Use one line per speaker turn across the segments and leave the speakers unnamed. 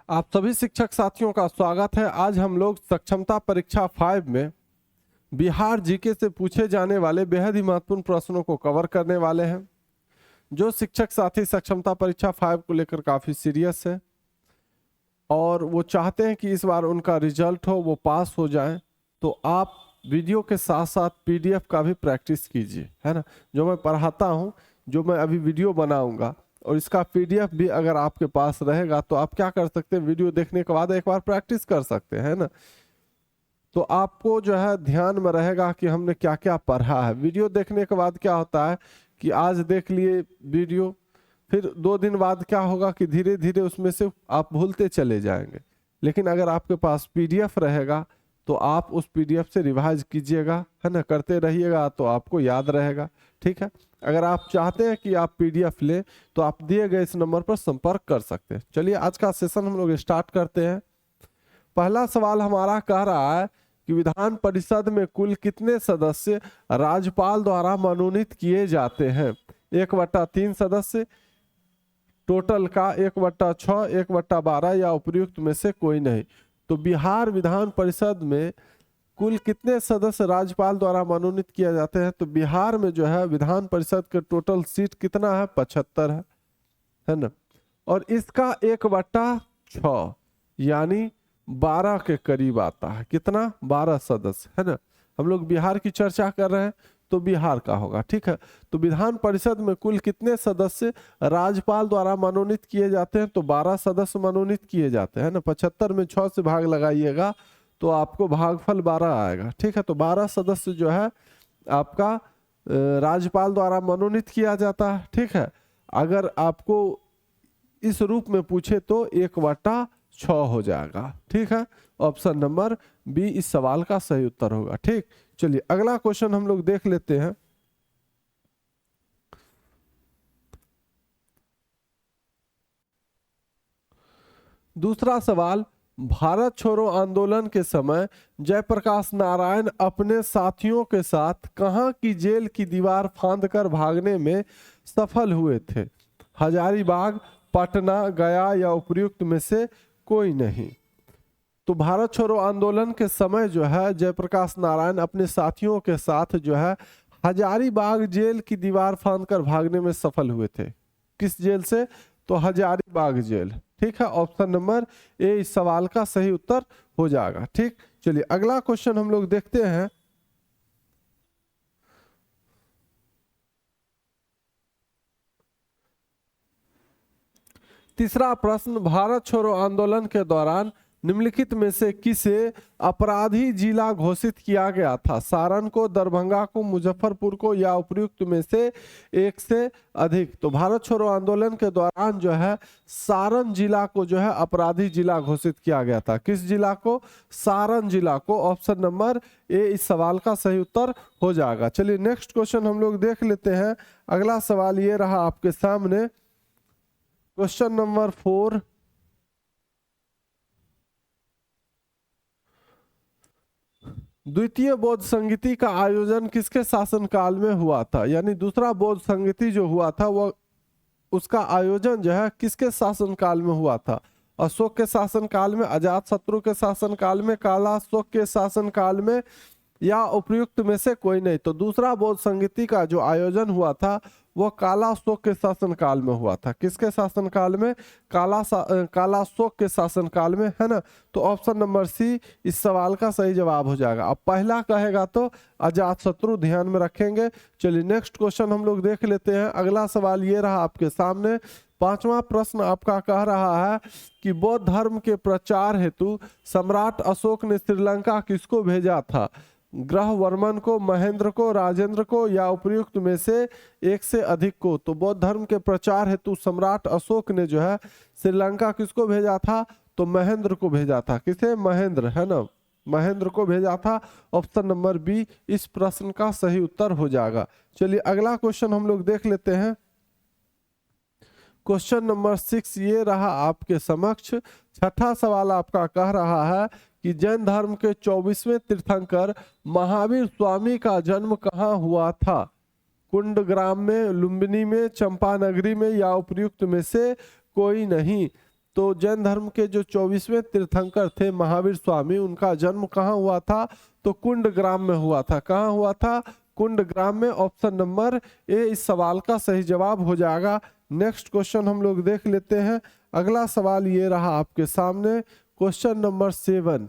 आप सभी शिक्षक साथियों का स्वागत है। आज हम लोग सक्षमता परीक्षा 5 में बिहार जीके से पूछे जाने वाले बेहद ही महत्वपूर्ण प्रश्नों को कवर करने वाले हैं। जो शिक्षक साथी सक्षमता परीक्षा 5 को लेकर काफ़ी सीरियस है और वो चाहते हैं कि इस बार उनका रिजल्ट हो, वो पास हो जाए, तो आप वीडियो के साथ साथ पीडीएफ का भी प्रैक्टिस कीजिए, है ना। जो मैं पढ़ाता हूँ, जो मैं अभी वीडियो बनाऊंगा और इसका पीडीएफ भी अगर आपके पास रहेगा तो आप क्या कर सकते हैं, वीडियो देखने के बाद एक बार प्रैक्टिस कर सकते हैं ना। तो आपको जो है ध्यान में रहेगा कि हमने क्या क्या पढ़ा है। वीडियो देखने के बाद क्या होता है कि आज देख लिए वीडियो, फिर 2 दिन बाद क्या होगा कि धीरे धीरे उसमें से आप भूलते चले जाएंगे। लेकिन अगर आपके पास पीडीएफ रहेगा तो आप उस पीडीएफ से रिवाइज कीजिएगा, है ना, करते रहिएगा तो आपको याद रहेगा। ठीक है, अगर आप चाहते हैं कि आप पीडीएफ लें तो आप दिए गए इस नंबर पर संपर्क कर सकते हैं। चलिए आज का सेशन हम लोग स्टार्ट करते हैं। पहला सवाल हमारा कह रहा है कि विधान परिषद में कुल कितने सदस्य राज्यपाल द्वारा मनोनीत किए जाते हैं। 1/3 सदस्य, टोटल का 1/6, 1/12 या उपयुक्त में से कोई नहीं। तो बिहार विधान परिषद में कुल कितने सदस्य राज्यपाल द्वारा मनोनीत किए जाते हैं। तो बिहार में जो है विधान परिषद के टोटल सीट कितना है, 75 है ना। और इसका 1/6 यानी 12 के करीब आता है। कितना, 12 सदस्य, है ना। हम लोग बिहार की चर्चा कर रहे हैं तो बिहार का होगा। ठीक है, तो विधान परिषद में कुल कितने सदस्य राज्यपाल द्वारा मनोनीत किए जाते हैं। तो 12 सदस्य मनोनीत किए जाते हैं ना। 75 में 6 से भाग लगाइएगा तो आपको भागफल 12 आएगा। ठीक है, तो 12 सदस्य जो है आपका राज्यपाल द्वारा मनोनीत किया जाता है। ठीक है, अगर आपको इस रूप में पूछे तो 1/6 हो जाएगा। ठीक है, ऑप्शन नंबर बी इस सवाल का सही उत्तर होगा। ठीक, चलिए अगला क्वेश्चन हम लोग देख लेते हैं। दूसरा सवाल, भारत छोड़ो आंदोलन के समय जयप्रकाश नारायण अपने साथियों के साथ कहां की जेल की दीवार फांदकर भागने में सफल हुए थे। हजारीबाग, पटना, गया या उपयुक्त में से कोई नहीं। तो भारत छोड़ो आंदोलन के समय जो है जयप्रकाश नारायण अपने साथियों के साथ जो है हजारीबाग जेल की दीवार फांदकर भागने में सफल हुए थे। किस जेल से, तो हजारीबाग जेल। ठीक है, ऑप्शन नंबर ए इस सवाल का सही उत्तर हो जाएगा। ठीक, चलिए अगला क्वेश्चन हम लोग देखते हैं। तीसरा प्रश्न, भारत छोड़ो आंदोलन के दौरान निम्नलिखित में से किसे अपराधी जिला घोषित किया गया था। सारण को, दरभंगा को, मुजफ्फरपुर को या उपयुक्त में से एक से अधिक। तो भारत छोड़ो आंदोलन के दौरान जो है सारण जिला को जो है अपराधी जिला घोषित किया गया था। किस जिला को, सारण जिला को। ऑप्शन नंबर ए इस सवाल का सही उत्तर हो जाएगा। चलिए नेक्स्ट क्वेश्चन हम लोग देख लेते हैं। अगला सवाल ये रहा आपके सामने, क्वेश्चन नंबर 4। द्वितीय बौद्ध संगीति का आयोजन किसके शासनकाल में हुआ था। यानी दूसरा बौद्ध संगीति जो हुआ था वो उसका आयोजन जो है किसके शासनकाल में हुआ था। अशोक के शासनकाल में, अजातशत्रु के शासनकाल में, काला अशोक के शासनकाल में या उपयुक्त में से कोई नहीं। तो दूसरा बौद्ध संगीति का जो आयोजन हुआ था वो काला अशोक के शासनकाल में हुआ था। किसके शासनकाल में, काला अशोक के शासनकाल में, है ना। तो ऑप्शन नंबर सी इस सवाल का सही जवाब हो जाएगा। अब पहला कहेगा तो अजातशत्रु ध्यान में रखेंगे। चलिए नेक्स्ट क्वेश्चन हम लोग देख लेते हैं। अगला सवाल ये रहा आपके सामने। 5वां प्रश्न आपका कह रहा है कि बौद्ध धर्म के प्रचार हेतु सम्राट अशोक ने श्रीलंका किसको भेजा था। ग्रहवर्मन को, महेंद्र को, राजेंद्र को या उपयुक्त में से एक से अधिक को। तो बौद्ध धर्म के प्रचार हेतु सम्राट अशोक ने जो है श्रीलंका किसको भेजा था, तो महेंद्र को भेजा था। किसे, महेंद्र, है ना, महेंद्र को भेजा था। ऑप्शन नंबर बी इस प्रश्न का सही उत्तर हो जाएगा। चलिए अगला क्वेश्चन हम लोग देख लेते हैं। क्वेश्चन नंबर 6 ये रहा आपके समक्ष। छठा सवाल आपका कह रहा है कि जैन धर्म के 24वें तीर्थंकर महावीर स्वामी का जन्म कहाँ हुआ था। कुंडग्राम में, लुम्बिनी में, चंपानगरी में या उपयुक्त में से कोई नहीं। तो जैन धर्म के जो 24वें तीर्थंकर थे महावीर स्वामी, उनका जन्म कहाँ हुआ था? तो कुंड ग्राम में हुआ था। कहाँ हुआ था? कुंड ग्राम में। ऑप्शन नंबर ए इस सवाल का सही जवाब हो जाएगा। नेक्स्ट क्वेश्चन हम लोग देख लेते हैं। अगला सवाल ये रहा आपके सामने, क्वेश्चन नंबर 7।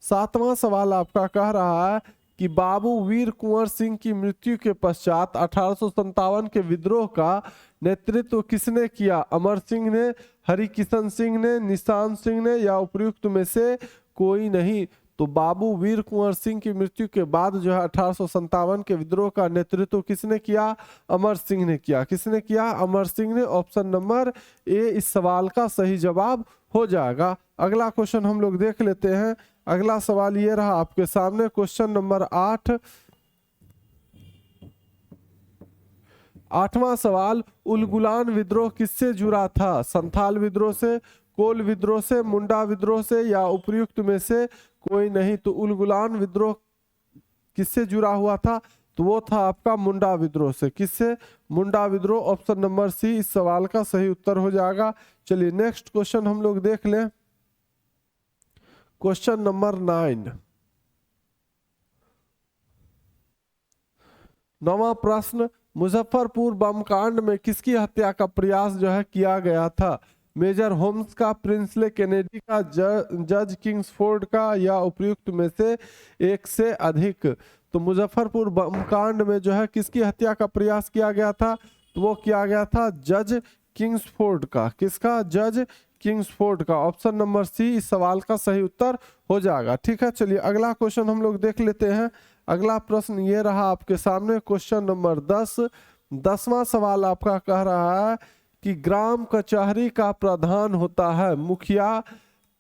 7वां सवाल आपका कह रहा है कि बाबू वीर कुंवर सिंह की मृत्यु के पश्चात 1857 के विद्रोह का नेतृत्व किसने किया? अमर सिंह ने, हरिकिशन सिंह ने, निशान सिंह ने, या उपर्युक्त में से कोई नहीं? तो बाबू वीर कुंवर सिंह की मृत्यु के बाद जो है 1857 के विद्रोह का नेतृत्व किसने किया? अमर सिंह ने किया। किसने किया? अमर सिंह ने। ऑप्शन नंबर ए इस सवाल का सही जवाब हो जाएगा। अगला क्वेश्चन हम लोग देख लेते हैं। अगला सवाल ये रहा आपके सामने, क्वेश्चन नंबर 8। 8वां सवाल, उलगुलान विद्रोह किससे जुड़ा था? संथाल विद्रोह से, कोल विद्रोह से, मुंडा विद्रोह से, या उपर्युक्त में से कोई नहीं? तो उलगुलान विद्रोह किससे जुड़ा हुआ था? तो वो था आपका मुंडा विद्रोह से। किससे? मुंडा विद्रोह। ऑप्शन नंबर सी इस सवाल का सही उत्तर हो जाएगा। चलिए नेक्स्ट क्वेश्चन हम लोग देख लें। Question number 9। 9वां प्रश्न, मुजफ्फरपुर बम कांड में किसकी हत्या का प्रयास जो है किया गया था? मेजर होम्स का, प्रिंसले केनेडी का, जज किंग्सफोर्ड का, या उपर्युक्त में से एक से अधिक? तो मुजफ्फरपुर बम कांड में जो है किसकी हत्या का प्रयास किया गया था? तो वो किया गया था जज किंग्सफोर्ड का। किसका? जज किंग्सफोर्ड का। ऑप्शन नंबर सी इस सवाल का सही उत्तर हो जाएगा। ठीक है, चलिए अगला क्वेश्चन हम लोग देख लेते हैं। अगला प्रश्न ये रहा आपके सामने, क्वेश्चन नंबर 10। 10वां सवाल आपका कह रहा है कि ग्राम कचहरी का प्रधान होता है मुखिया,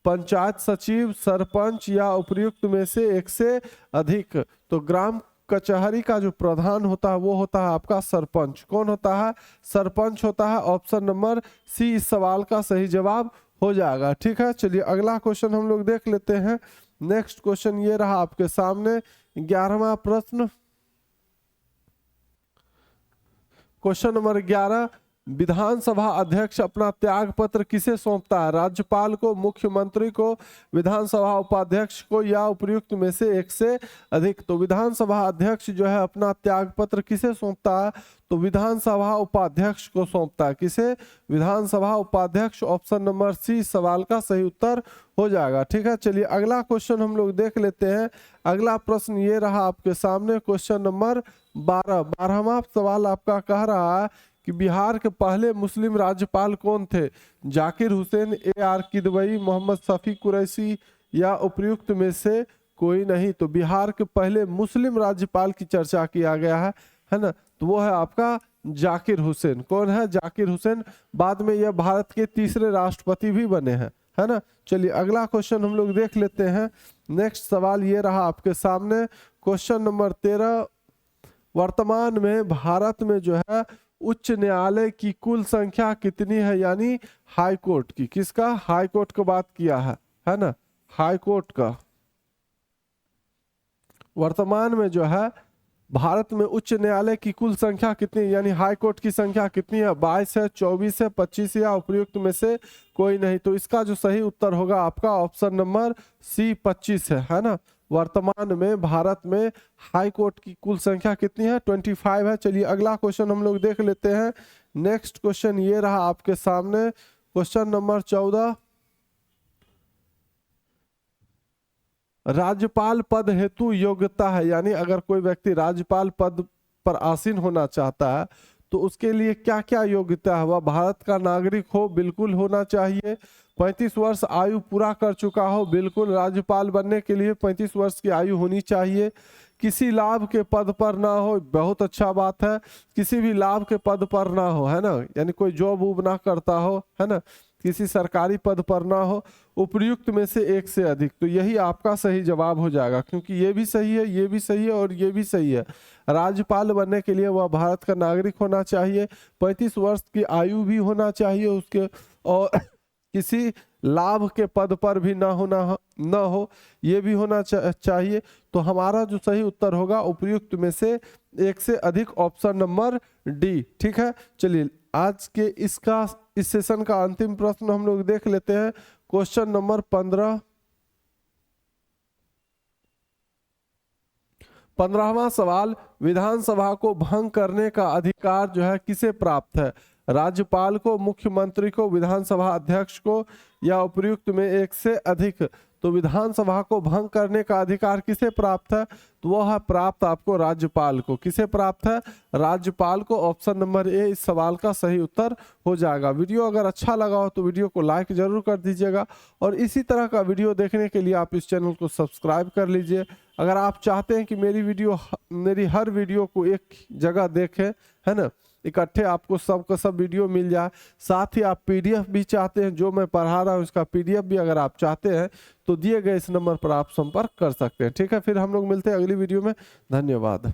पंचायत सचिव, सरपंच, या उपर्युक्त में से एक से अधिक? तो ग्राम कचहरी का जो प्रधान होता है वो होता है आपका सरपंच। कौन होता है? सरपंच होता है। ऑप्शन नंबर सी इस सवाल का सही जवाब हो जाएगा। ठीक है, चलिए अगला क्वेश्चन हम लोग देख लेते हैं। नेक्स्ट क्वेश्चन ये रहा आपके सामने, 11वां प्रश्न। क्वेश्चन नंबर 11, विधानसभा अध्यक्ष अपना त्याग पत्र किसे सौंपता है? राज्यपाल को, मुख्यमंत्री को, विधानसभा उपाध्यक्ष को, या उपर्युक्त में से एक से अधिक? तो विधानसभा अध्यक्ष जो है अपना त्याग पत्र किसे सौंपता है? तो विधानसभा उपाध्यक्ष को सौंपता है। किसे? विधानसभा उपाध्यक्ष। ऑप्शन नंबर सी सवाल का सही उत्तर हो जाएगा। ठीक है, चलिए अगला क्वेश्चन हम लोग देख लेते हैं। अगला प्रश्न ये रहा आपके सामने, क्वेश्चन नंबर 12। 12वां सवाल आपका कह रहा है कि बिहार के पहले मुस्लिम राज्यपाल कौन थे? जाकिर हुसैन, AR किदवई, मोहम्मद शफी कुरैशी, या उपर्युक्त में से कोई नहीं? तो बिहार के पहले मुस्लिम राज्यपाल की चर्चा किया गया है ना, तो वो है आपका जाकिर हुसैन। कौन है? जाकिर हुसैन। बाद में यह भारत के तीसरे राष्ट्रपति भी बने हैं, है ना। चलिए अगला क्वेश्चन हम लोग देख लेते हैं। नेक्स्ट सवाल ये रहा आपके सामने, क्वेश्चन नंबर 13। वर्तमान में भारत में जो है उच्च न्यायालय की कुल संख्या कितनी है? यानी हाई कोर्ट की। किसका? हाई कोर्ट का बात किया है ना, हाई कोर्ट का। वर्तमान में जो है भारत में उच्च न्यायालय की कुल संख्या कितनी, यानी हाई कोर्ट की संख्या कितनी है? 22 है, 24 है, 25 या उपर्युक्त में से कोई नहीं? तो इसका जो सही उत्तर होगा आपका ऑप्शन नंबर सी 25 है ना। वर्तमान में भारत में हाई कोर्ट की कुल संख्या कितनी है? 25 है। चलिए अगला क्वेश्चन हम लोग देख लेते हैं। नेक्स्ट क्वेश्चन ये रहा आपके सामने, क्वेश्चन नंबर 14। राज्यपाल पद हेतु योग्यता है, यानी अगर कोई व्यक्ति राज्यपाल पद पर आसीन होना चाहता है तो उसके लिए क्या क्या योग्यता है? वह भारत का नागरिक हो, बिल्कुल होना चाहिए। 35 वर्ष आयु पूरा कर चुका हो, बिल्कुल। राज्यपाल बनने के लिए 35 वर्ष की आयु होनी चाहिए। किसी लाभ के पद पर ना हो, बहुत अच्छा बात है। किसी भी लाभ के पद पर ना हो, है ना, यानी कोई जॉब वूब ना करता हो, है ना, किसी सरकारी पद पर ना हो। उपर्युक्त में से एक से अधिक, तो यही आपका सही जवाब हो जाएगा, क्योंकि ये भी सही है, ये भी सही है और ये भी सही है। राज्यपाल बनने के लिए वह भारत का नागरिक होना चाहिए, 35 वर्ष की आयु भी होना चाहिए उसके, और किसी लाभ के पद पर भी न हो ये भी होना चाहिए। तो हमारा जो सही उत्तर होगा उपर्युक्त में से एक से अधिक ऑप्शन नंबर डी। ठीक है, चलिए आज के इस सेशन का अंतिम प्रश्न हम लोग देख लेते हैं। क्वेश्चन नंबर 15वां सवाल, विधानसभा को भंग करने का अधिकार जो है किसे प्राप्त है? राज्यपाल को, मुख्यमंत्री को, विधानसभा अध्यक्ष को या उपर्युक्त में एक से अधिक? तो विधानसभा को भंग करने का अधिकार किसे प्राप्त है? तो वह है प्राप्त आपको राज्यपाल को। किसे प्राप्त है? राज्यपाल को। ऑप्शन नंबर ए इस सवाल का सही उत्तर हो जाएगा। वीडियो अगर अच्छा लगा हो तो वीडियो को लाइक जरूर कर दीजिएगा और इसी तरह का वीडियो देखने के लिए आप इस चैनल को सब्सक्राइब कर लीजिए। अगर आप चाहते हैं कि मेरी हर वीडियो को एक जगह देखें, है ना, इकट्ठे आपको सब वीडियो मिल जाए, साथ ही आप पीडीएफ भी चाहते हैं जो मैं पढ़ा रहा हूँ इसका पीडीएफ भी अगर आप चाहते हैं तो दिए गए इस नंबर पर आप संपर्क कर सकते हैं। ठीक है, फिर हम लोग मिलते हैं अगली वीडियो में। धन्यवाद।